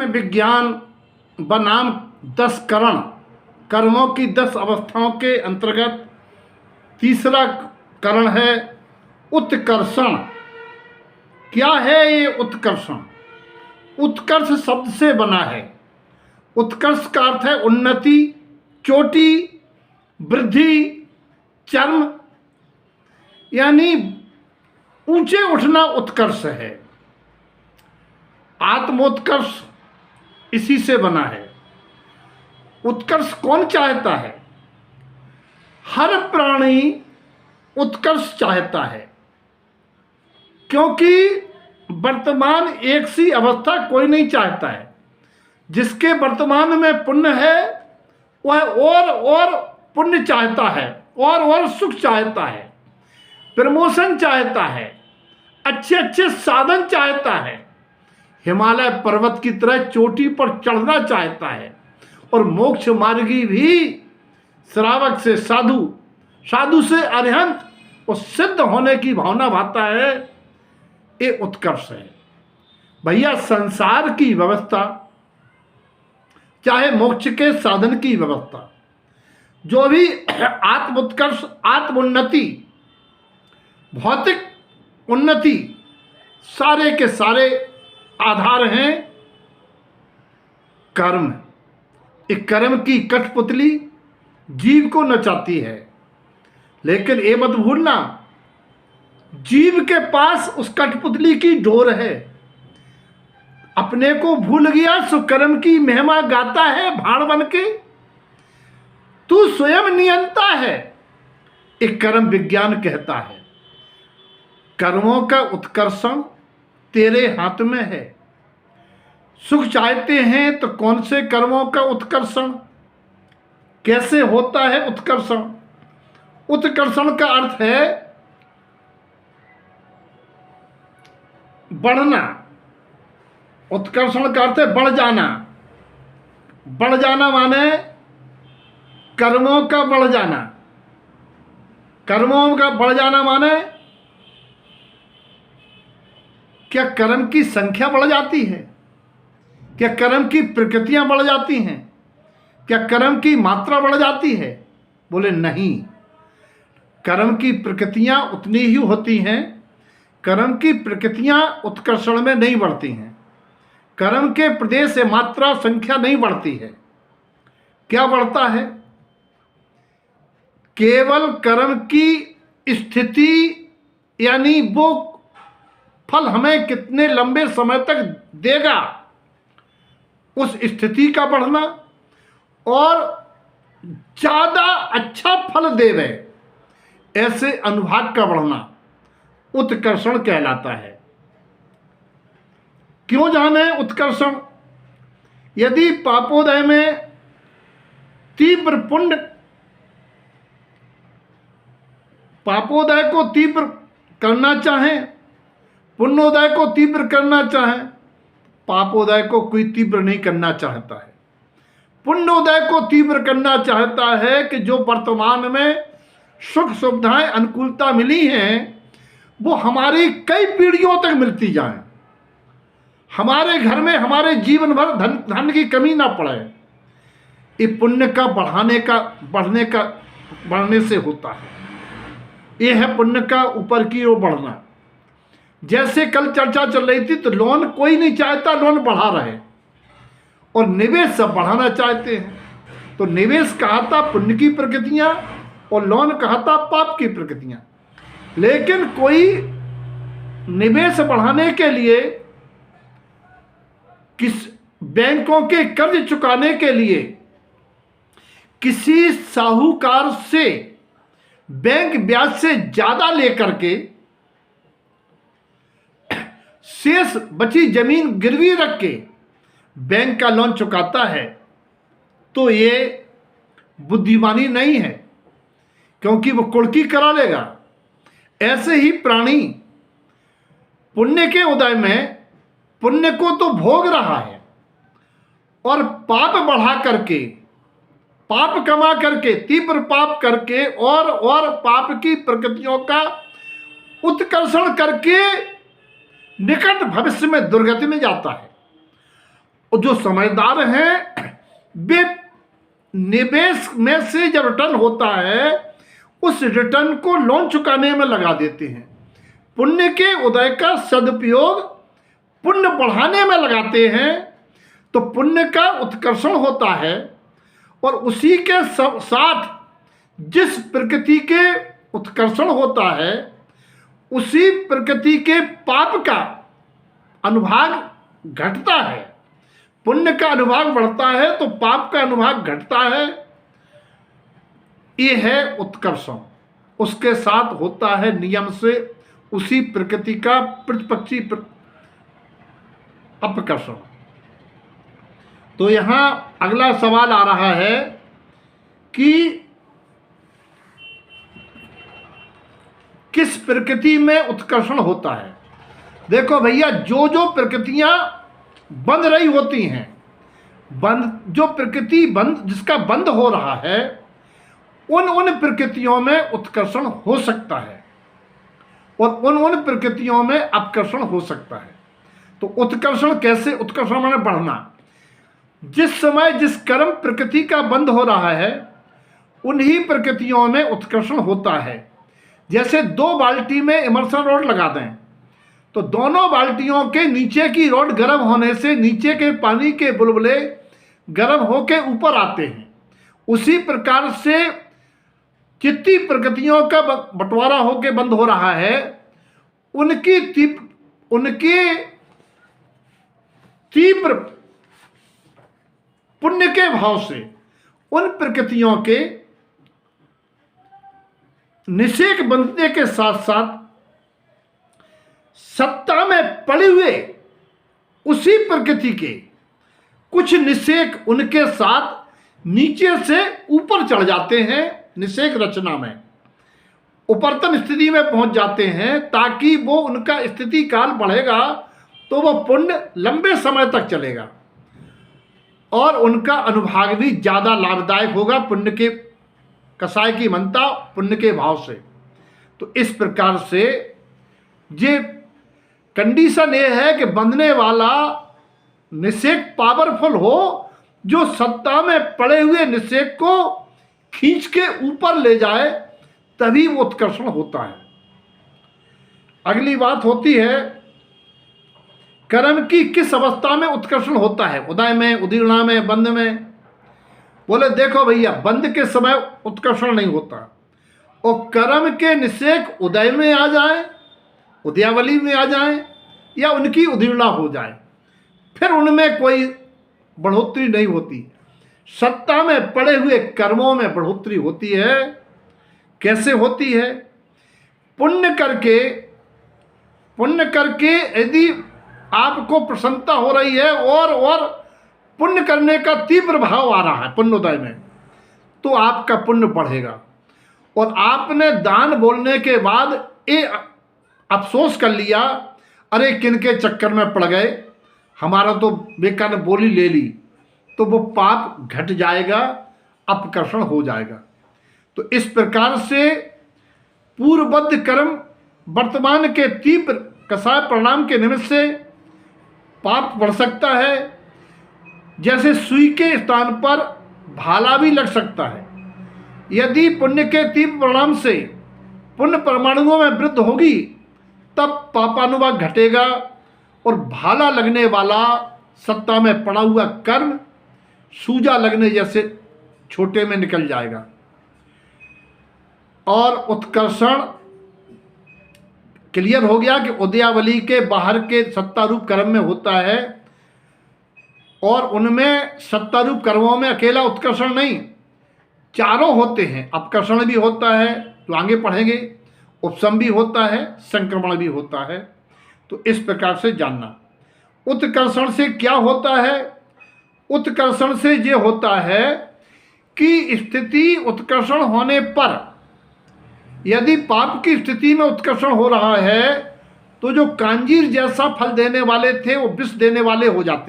विज्ञान बनाम 10 करण, कर्मों की 10 अवस्थाओं के अंतर्गत तीसरा करण है उत्कर्षण। क्या है ये उत्कर्षण? उत्कर्ष शब्द से बना है। उत्कर्ष का अर्थ है उन्नति, चोटी, वृद्धि, चरम, यानी ऊंचे उठना उत्कर्ष है। आत्मोत्कर्ष इसी से बना है। उत्कर्ष कौन चाहता है? हर प्राणी उत्कर्ष चाहता है, क्योंकि वर्तमान एक सी अवस्था कोई नहीं चाहता है। जिसके वर्तमान में पुण्य है वह और पुण्य चाहता है, और सुख चाहता है, प्रमोशन चाहता है, अच्छे अच्छे साधन चाहता है, हिमालय पर्वत की तरह चोटी पर चढ़ना चाहता है, और मोक्ष मार्गी भी श्रावक से साधु, साधु से अरिहंत और सिद्ध होने की भावना भाता है। ये उत्कर्ष है भैया। संसार की व्यवस्था, चाहे मोक्ष के साधन की व्यवस्था, जो भी आत्मोत्कर्ष, आत्मोन्नति, भौतिक उन्नति, सारे के सारे आधार हैं कर्म। एक कर्म की कठपुतली जीव को नचाती है, लेकिन ये मत भूलना जीव के पास उस कठपुतली की डोर है। अपने को भूल गया सो कर्म की महिमा गाता है भाड़ बन के। तू स्वयं नियंता है, एक कर्म विज्ञान कहता है। कर्मों का उत्कर्षण तेरे हाथ में है। सुख चाहते हैं तो कौन से कर्मों का उत्कर्षण, कैसे होता है उत्कर्षण? उत्कर्षण का अर्थ है बढ़ना। उत्कर्षण का अर्थ है बढ़ जाना। बढ़ जाना माने कर्मों का बढ़ जाना। कर्मों का बढ़ जाना माने क्या कर्म की संख्या बढ़ जाती है? क्या कर्म की प्रकृतियां बढ़ जाती हैं? क्या कर्म की मात्रा बढ़ जाती है? बोले नहीं, कर्म की प्रकृतियां उतनी ही होती हैं। कर्म की प्रकृतियां उत्कर्षण में नहीं बढ़ती हैं। कर्म के प्रदेश से मात्रा, संख्या नहीं बढ़ती है। क्या बढ़ता है? केवल कर्म की स्थिति, यानी वो फल हमें कितने लंबे समय तक देगा, उस स्थिति का बढ़ना, और ज्यादा अच्छा फल देवे ऐसे अनुभाग का बढ़ना उत्कर्षण कहलाता है। क्यों जाने उत्कर्षण? यदि पापोदय में तीव्र पुण्य, पापोदय को तीव्र करना चाहें, पुण्योदय को तीव्र करना चाहें, पापोदय को कोई तीव्र नहीं करना चाहता है। पुण्योदय को तीव्र करना चाहता है कि जो वर्तमान में सुख सुविधाएं, अनुकूलता मिली हैं, वो हमारी कई पीढ़ियों तक मिलती जाएं। हमारे घर में हमारे जीवन भर धन की कमी ना पड़े। ये पुण्य का बढ़ने से होता है। ये है पुण्य का ऊपर की ओर बढ़ना। जैसे कल चर्चा चल रही थी, तो लोन कोई नहीं चाहता लोन बढ़ा रहे, और निवेश सब बढ़ाना चाहते हैं। तो निवेश कहा था पुण्य की प्रकृतियां, और लोन कहा था पाप की प्रकृतियां। लेकिन कोई निवेश बढ़ाने के लिए, किस बैंकों के कर्ज चुकाने के लिए किसी साहूकार से बैंक ब्याज से ज्यादा लेकर के शेष बची जमीन गिरवी रख के बैंक का लोन चुकाता है, तो ये बुद्धिमानी नहीं है, क्योंकि वो कुड़की करा लेगा। ऐसे ही प्राणी पुण्य के उदय में पुण्य को तो भोग रहा है, और पाप बढ़ा करके, पाप कमा करके, तीव्र पाप करके, और पाप की प्रकृतियों का उत्कर्षण करके निकट भविष्य में दुर्गति में जाता है। और जो समझदार हैं वे निवेश में से जब रिटर्न होता है उस रिटर्न को लोन चुकाने में लगा देते हैं। पुण्य के उदय का सदुपयोग पुण्य बढ़ाने में लगाते हैं तो पुण्य का उत्कर्षण होता है। और उसी के साथ जिस प्रकृति के उत्कर्षण होता है उसी प्रकृति के पाप का अनुभाग घटता है। पुण्य का अनुभाग बढ़ता है तो पाप का अनुभाग घटता है। ये है उत्कर्षण। उसके साथ होता है नियम से उसी प्रकृति का प्रतिपक्षी अपकर्षण। तो यहां अगला सवाल आ रहा है कि किस प्रकृति में उत्कर्षण होता है। देखो भैया, जो जो प्रकृतियां बंध रही होती हैं, जो प्रकृति जिसका बंद हो रहा है उन प्रकृतियों में उत्कर्षण हो सकता है और उन प्रकृतियों में अपकर्षण हो सकता है। तो उत्कर्षण कैसे? उत्कर्षण माने बढ़ना। जिस समय जिस कर्म प्रकृति का बंद हो रहा है उन्हीं प्रकृतियों में उत्कर्षण होता है। जैसे 2 बाल्टी में इमर्सन रॉड लगा दें तो दोनों बाल्टियों के नीचे की रॉड गर्म होने से नीचे के पानी के बुलबुले गर्म होकर ऊपर आते हैं। उसी प्रकार से जितनी प्रकृतियों का बंटवारा होकर बंद हो रहा है उनके तीव्र पुण्य के भाव से उन प्रकृतियों के निषेक बंधने के साथ साथ सत्ता में पड़े हुए उसी प्रकृति के कुछ निषेक उनके साथ नीचे से ऊपर चढ़ जाते हैं। निषेक रचना में उपरतन स्थिति में पहुंच जाते हैं ताकि वो उनका स्थिति काल बढ़ेगा तो वो पुण्य लंबे समय तक चलेगा और उनका अनुभाग भी ज़्यादा लाभदायक होगा पुण्य के कसाय की मनता पुण्य के भाव से। तो इस प्रकार से ये कंडीशन ये है कि बंधने वाला निषेक पावरफुल हो जो सत्ता में पड़े हुए निषेक को खींच के ऊपर ले जाए, तभी वो उत्कर्षण होता है। अगली बात होती है कर्म की किस अवस्था में उत्कर्षण होता है, उदय में, उदीर्णा में, बंध में। बोले देखो भैया, बंध के समय उत्कर्षण नहीं होता और कर्म के निषेक उदय में आ जाए, उदयावली में आ जाए या उनकी उदीर्णा हो जाए, फिर उनमें कोई बढ़ोतरी नहीं होती। सत्ता में पड़े हुए कर्मों में बढ़ोतरी होती है। कैसे होती है? पुण्य करके यदि आपको प्रसन्नता हो रही है और पुण्य करने का तीव्र भाव आ रहा है पुण्योदय में, तो आपका पुण्य बढ़ेगा। और आपने दान बोलने के बाद ये अफसोस कर लिया, अरे किनके चक्कर में पड़ गए, हमारा तो बेकार ने बोली ले ली, तो वो पाप घट जाएगा, अपकर्षण हो जाएगा। तो इस प्रकार से पूर्वबद्ध कर्म वर्तमान के तीव्र कसाय परिणाम के निमित्त से पाप बढ़ सकता है। जैसे सुई के स्थान पर भाला भी लग सकता है। यदि पुण्य के तीव्र परिणाम से पुण्य परमाणुओं में वृद्धि होगी तब पापानुभाग घटेगा और भाला लगने वाला सत्ता में पड़ा हुआ कर्म सूजा लगने जैसे छोटे में निकल जाएगा। और उत्कर्षण क्लियर हो गया कि उदयावली के बाहर के सत्तारूप कर्म में होता है और उनमें सत्तारूप कर्मों में अकेला उत्कर्षण नहीं, चारों होते हैं। अपकर्षण भी होता है, तो आगे पढ़ेंगे, उपशम भी होता है, संक्रमण भी होता है। तो इस प्रकार से जानना। उत्कर्षण से क्या होता है? उत्कर्षण से ये होता है कि स्थिति उत्कर्षण होने पर यदि पाप की स्थिति में उत्कर्षण हो रहा है तो जो कांजीर जैसा फल देने वाले थे वो विष देने वाले हो जाते हैं।